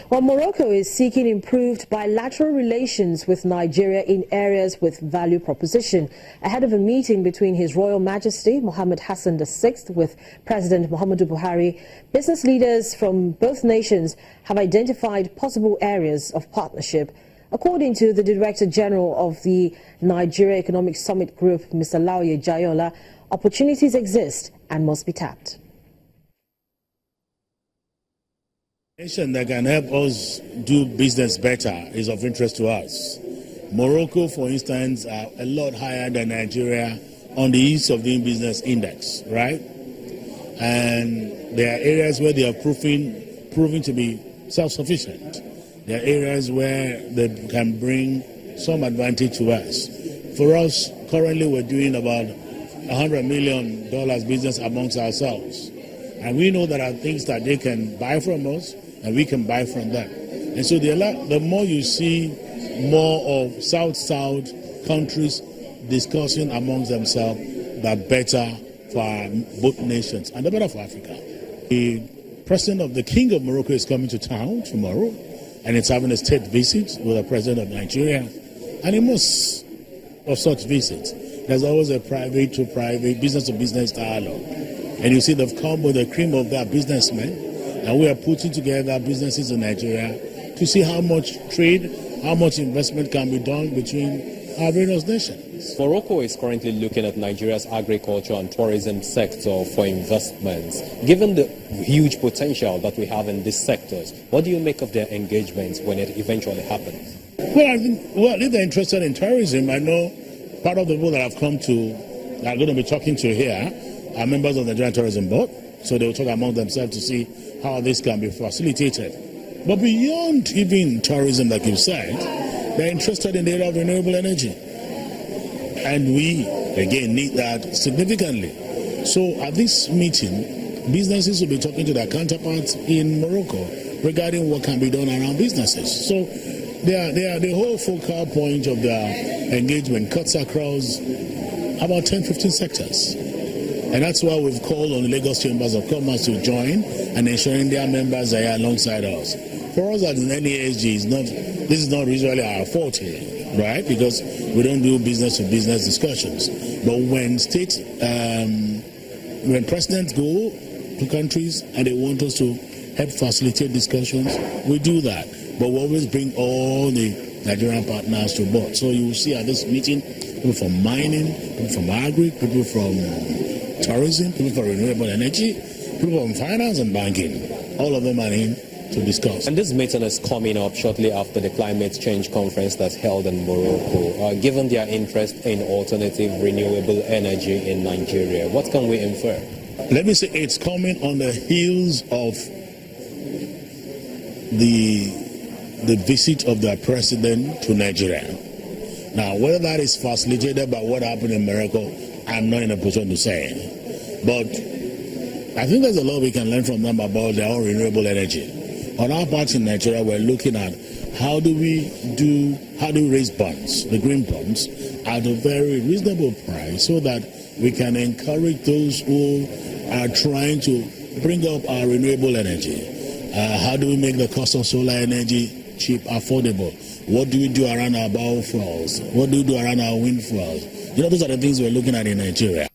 Well, Morocco is seeking improved bilateral relations with Nigeria in areas with value proposition ahead of a meeting between His Royal Majesty Mohammed Hassan VI with President Muhammadu Buhari. Business leaders from both nations have identified possible areas of partnership. According to the Director General of the Nigeria Economic Summit Group, Mr. Laoye Jayola, opportunities exist and must be tapped. Nation that can help us do business better is of interest to us. Morocco, for instance, are a lot higher than Nigeria on the ease of doing business index, right? And there are areas where they are proving to be self-sufficient. There are areas where they can bring some advantage to us. For us, currently we're doing about $100 million business amongst ourselves. And we know there are things that they can buy from us and we can buy from them. And so the more you see more of South-South countries discussing amongst themselves, the better for both nations and the better for Africa. The president of the King of Morocco is coming to town tomorrow, and it's having a state visit with the president of Nigeria. And in most of such visits, there's always a private-to-private, business-to-business dialogue. And you see they've come with the cream of their businessmen, and we are putting together businesses in Nigeria to see how much trade, how much investment can be done between our various nations. Morocco is currently looking at Nigeria's agriculture and tourism sector for investments. Given the huge potential that we have in these sectors, what do you make of their engagements when it eventually happens? Well, if they're interested in tourism, I know part of the people that have come to, that are going to be talking to here, are members of the Nigerian Tourism Board. So they will talk among themselves to see how this can be facilitated. But beyond even tourism, like you said, they're interested in the area of renewable energy. And we, again, need that significantly. So at this meeting, businesses will be talking to their counterparts in Morocco regarding what can be done around businesses. So the whole focal point of their engagement cuts across about 10-15 sectors. And that's why we've called on the Lagos Chambers of Commerce to join and ensuring their members are here alongside us. For us as an NESG, this is not usually our forte, right? Because we don't do business-to-business discussions. But when when presidents go to countries and they want us to help facilitate discussions, we do that. But we always bring all the Nigerian partners to board. So you will see at this meeting, people from mining, people from agri, people from tourism, people for renewable energy, people from finance and banking. All of them are in to discuss. And this meeting is coming up shortly after the climate change conference that's held in Morocco. Given their interest in alternative renewable energy in Nigeria, what can we infer? Let me say it's coming on the heels of the visit of the president to Nigeria. Now, whether that is facilitated by what happened in Morocco, I'm not in a position to say. But I think there's a lot we can learn from them about their own renewable energy. On our part in Nigeria, we're looking at how do we raise bonds, the green bonds, at a very reasonable price so that we can encourage those who are trying to bring up our renewable energy. How do we make the cost of solar energy cheap, affordable? What do we do around our biofuels? What do we do around our wind fuels? Those are the things we're looking at in Nigeria.